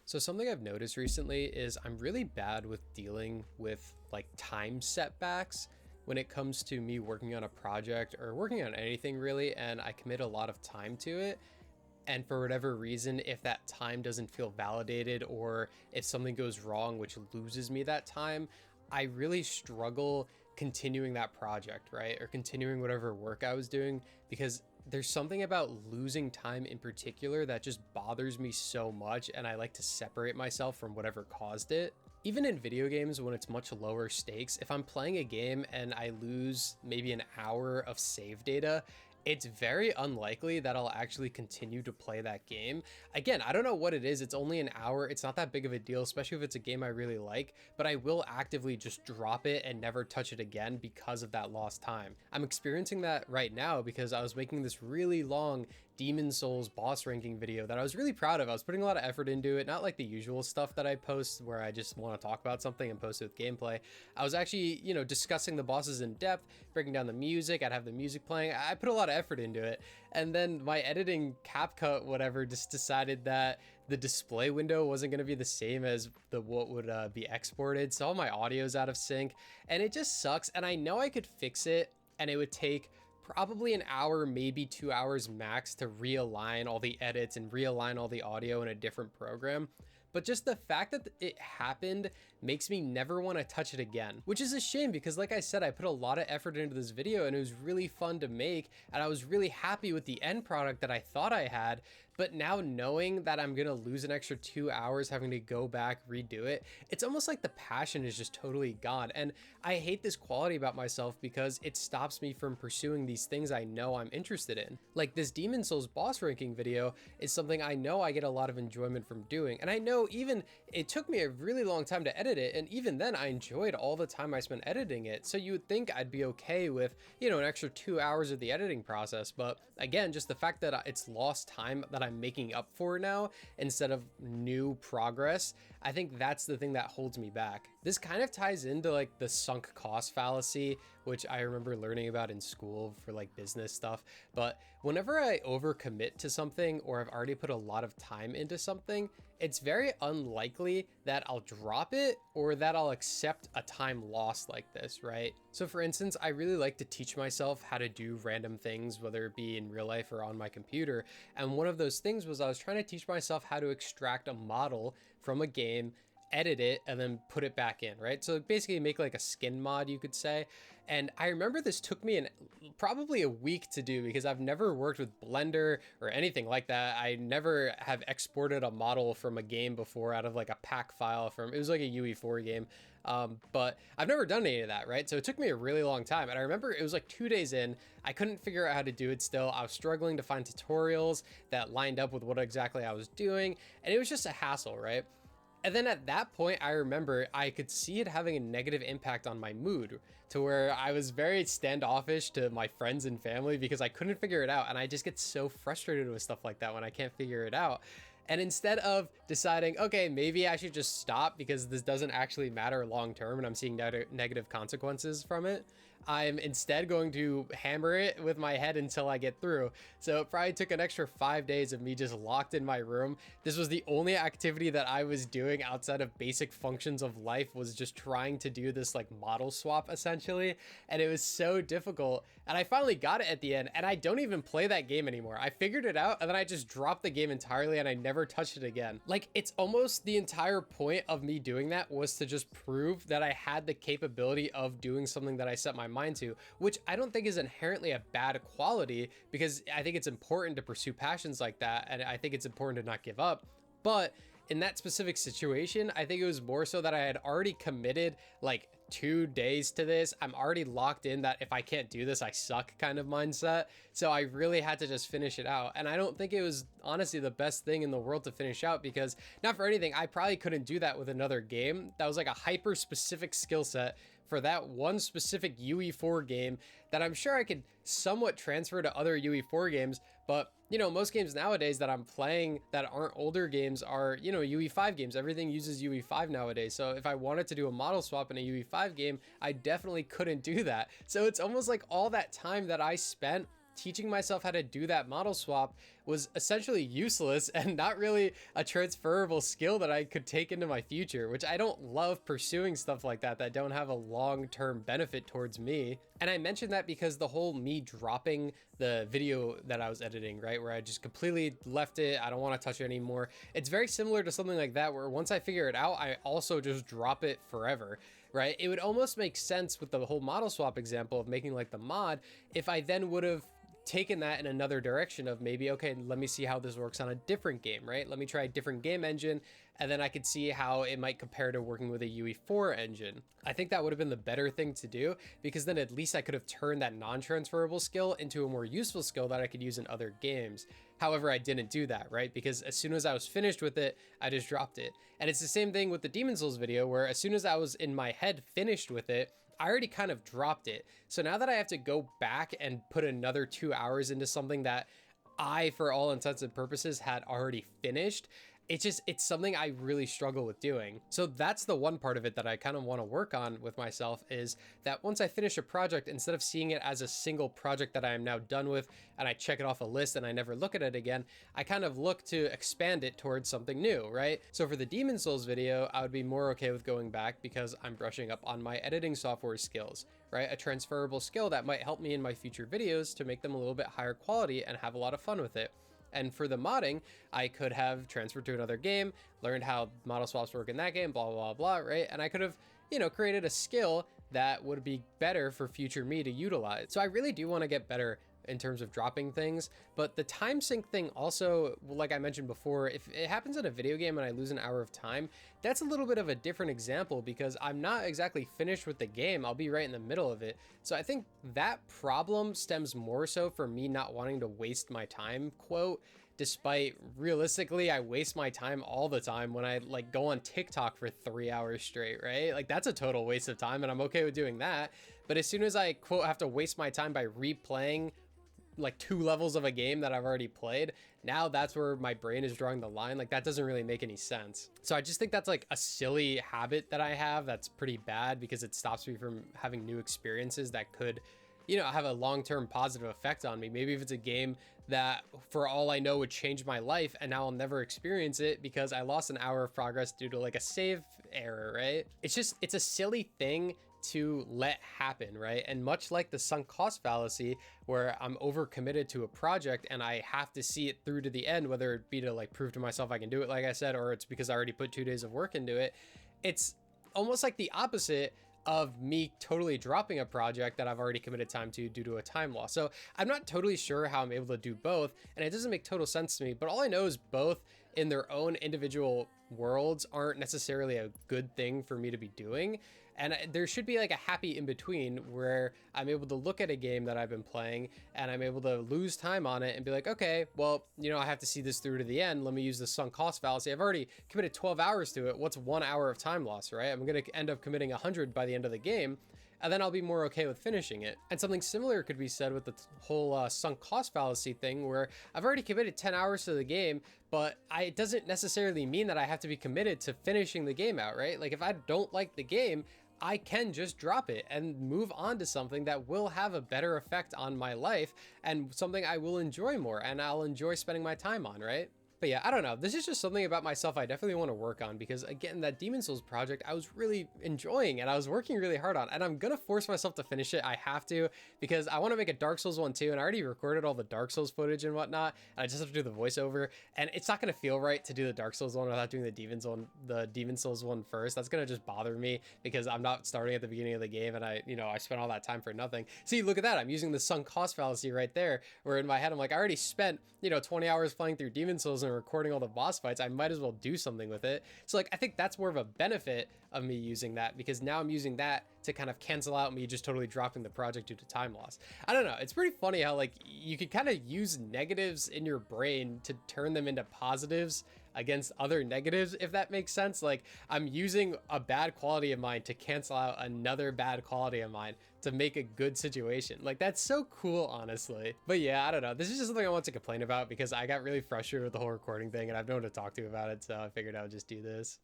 So something I've noticed recently is I'm really bad with dealing with like time setbacks when it comes to me working on a project or working on anything really, and I commit a lot of time to it. And for whatever reason, if that time doesn't feel validated or if something goes wrong, which loses me that time, I really struggle continuing that project, right? Or continuing whatever work I was doing because there's something about losing time in particular that just bothers me so much. And I like to separate myself from whatever caused it. Even in video games, when it's much lower stakes, if I'm playing a game and I lose maybe an hour of save data, it's very unlikely that I'll actually continue to play that game. Again, I don't know what it is. It's only an hour. It's not that big of a deal, especially if it's a game I really like, but I will actively just drop it and never touch it again because of that lost time. I'm experiencing that right now because I was making this really long Demon Souls boss ranking video that I was really proud of. I was putting a lot of effort into it, not like the usual stuff that I post where I just want to talk about something and post it with gameplay. I was actually, discussing the bosses in depth, breaking down the music. I'd have the music playing. I put a lot of effort into it. And then my editing CapCut, whatever, just decided that the display window wasn't going to be the same as what would be exported. So all my audio's out of sync and it just sucks. And I know I could fix it and it would take probably an hour, maybe 2 hours max to realign all the edits and realign all the audio in a different program. But just the fact that it happened makes me never want to touch it again, which is a shame because like I said, I put a lot of effort into this video and it was really fun to make. And I was really happy with the end product that I thought I had. But now knowing that I'm going to lose an extra 2 hours having to go back, redo it, it's almost like the passion is just totally gone. And I hate this quality about myself because it stops me from pursuing these things I know I'm interested in. Like this Demon Souls boss ranking video is something I know I get a lot of enjoyment from doing. And I know even it took me a really long time to edit it. And even then I enjoyed all the time I spent editing it. So you would think I'd be okay with, an extra 2 hours of the editing process. But again, just the fact that it's lost time that I'm making up for now instead of new progress, I think that's the thing that holds me back. This kind of ties into like the sunk cost fallacy, which I remember learning about in school for like business stuff. But whenever I overcommit to something or I've already put a lot of time into something, it's very unlikely that I'll drop it or that I'll accept a time lost like this, right? So for instance, I really like to teach myself how to do random things, whether it be in real life or on my computer. And one of those things was I was trying to teach myself how to extract a model from a game, edit it, and then put it back in, right? So basically make like a skin mod, you could say. And I remember this took me probably a week to do because I've never worked with Blender or anything like that. I never have exported a model from a game before out of like a pack file it was like a UE4 game. But I've never done any of that, right? So it took me a really long time. And I remember it was like 2 days in, I couldn't figure out how to do it still. I was struggling to find tutorials that lined up with what exactly I was doing. And it was just a hassle, right? And then at that point, I remember I could see it having a negative impact on my mood to where I was very standoffish to my friends and family because I couldn't figure it out. And I just get so frustrated with stuff like that when I can't figure it out. And instead of deciding, okay, maybe I should just stop because this doesn't actually matter long term and I'm seeing negative consequences from it, I'm instead going to hammer it with my head until I get through. So it probably took an extra 5 days of me just locked in my room. This was the only activity that I was doing outside of basic functions of life, was just trying to do this like model swap essentially. And it was so difficult. And I finally got it at the end and I don't even play that game anymore. I figured it out and then I just dropped the game entirely and I never touched it again. Like it's almost the entire point of me doing that was to just prove that I had the capability of doing something that I set my mind to, which I don't think is inherently a bad quality because I think it's important to pursue passions like that. And I think it's important to not give up. But in that specific situation, I think it was more so that I had already committed like 2 days to this. I'm already locked in that if I can't do this, I suck kind of mindset. So I really had to just finish it out. And I don't think it was honestly the best thing in the world to finish out because not for anything, I probably couldn't do that with another game. That was like a hyper specific skill set for that one specific UE4 game that I'm sure I could somewhat transfer to other UE4 games. But most games nowadays that I'm playing that aren't older games are, UE5 games. Everything uses UE5 nowadays. So if I wanted to do a model swap in a UE5 game, I definitely couldn't do that. So it's almost like all that time that I spent teaching myself how to do that model swap was essentially useless and not really a transferable skill that I could take into my future, which I don't love pursuing stuff like that don't have a long-term benefit towards me. And I mentioned that because the whole me dropping the video that I was editing, right, where I just completely left it, I don't want to touch it anymore. It's very similar to something like that, where once I figure it out, I also just drop it forever, right? It would almost make sense with the whole model swap example of making like the mod if I then would have taken that in another direction of maybe, okay, let me see how this works on a different game, right? Let me try a different game engine, and then I could see how it might compare to working with a UE4 engine. I think that would have been the better thing to do, because then at least I could have turned that non-transferable skill into a more useful skill that I could use in other games. However, I didn't do that, right? Because as soon as I was finished with it, I just dropped it. And it's the same thing with the Demon's Souls video, where as soon as I was in my head finished with it, I already kind of dropped it. So now that I have to go back and put another 2 hours into something that I, for all intents and purposes, had already finished, it's something I really struggle with doing. So that's the one part of it that I kind of want to work on with myself, is that once I finish a project, instead of seeing it as a single project that I am now done with and I check it off a list and I never look at it again, I kind of look to expand it towards something new, right? So for the Demon's Souls video, I would be more okay with going back because I'm brushing up on my editing software skills, right? A transferable skill that might help me in my future videos to make them a little bit higher quality and have a lot of fun with it. And for the modding, I could have transferred to another game, learned how model swaps work in that game, blah, blah, blah, right? And I could have, created a skill that would be better for future me to utilize. So I really do want to get better in terms of dropping things, but the time sink thing also, like I mentioned before, if it happens in a video game and I lose an hour of time, that's a little bit of a different example because I'm not exactly finished with the game. I'll be right in the middle of it. So I think that problem stems more so from me not wanting to waste my time, quote, despite realistically I waste my time all the time when I like go on TikTok for 3 hours straight, right? Like that's a total waste of time and I'm okay with doing that. But as soon as I quote have to waste my time by replaying like 2 levels of a game that I've already played, now that's where my brain is drawing the line. Like that doesn't really make any sense. So I just think that's like a silly habit that I have that's pretty bad because it stops me from having new experiences that could, have a long-term positive effect on me. Maybe if it's a game that for all I know would change my life and now I'll never experience it because I lost an hour of progress due to like a save error, right? It's a silly thing to let happen, right? And much like the sunk cost fallacy, where I'm overcommitted to a project and I have to see it through to the end, whether it be to like prove to myself I can do it, like I said, or it's because I already put 2 days of work into it. It's almost like the opposite of me totally dropping a project that I've already committed time to due to a time loss. So I'm not totally sure how I'm able to do both, and it doesn't make total sense to me, but all I know is both in their own individual worlds aren't necessarily a good thing for me to be doing. And there should be like a happy in between where I'm able to look at a game that I've been playing and I'm able to lose time on it and be like, okay, well, I have to see this through to the end. Let me use the sunk cost fallacy. I've already committed 12 hours to it. What's 1 hour of time loss, right? I'm going to end up committing 100 by the end of the game. And then I'll be more okay with finishing it. And something similar could be said with the whole sunk cost fallacy thing, where I've already committed 10 hours to the game, but it doesn't necessarily mean that I have to be committed to finishing the game out, right? Like if I don't like the game, I can just drop it and move on to something that will have a better effect on my life and something I will enjoy more and I'll enjoy spending my time on, right? But yeah, I don't know. This is just something about myself I definitely want to work on because again, that Demon's Souls project I was really enjoying and I was working really hard on, and I'm gonna force myself to finish it. I have to, because I want to make a Dark Souls one too, and I already recorded all the Dark Souls footage and whatnot, and I just have to do the voiceover, and it's not gonna feel right to do the Dark Souls one without doing the Demon's Souls one first. That's gonna just bother me because I'm not starting at the beginning of the game and I spent all that time for nothing. See, look at that. I'm using the sunk cost fallacy right there, where in my head I'm like, I already spent 20 hours playing through Demon's Souls and recording all the boss fights. I might as well do something with it. So like I think that's more of a benefit of me using that, because now I'm using that to kind of cancel out me just totally dropping the project due to time loss. I don't know, it's pretty funny how like you could kind of use negatives in your brain to turn them into positives against other negatives, if that makes sense. Like I'm using a bad quality of mine to cancel out another bad quality of mine to make a good situation. Like that's so cool, honestly. But yeah, I don't know, this is just something I want to complain about because I got really frustrated with the whole recording thing and I've no one to talk to about it, so I figured I would just do this.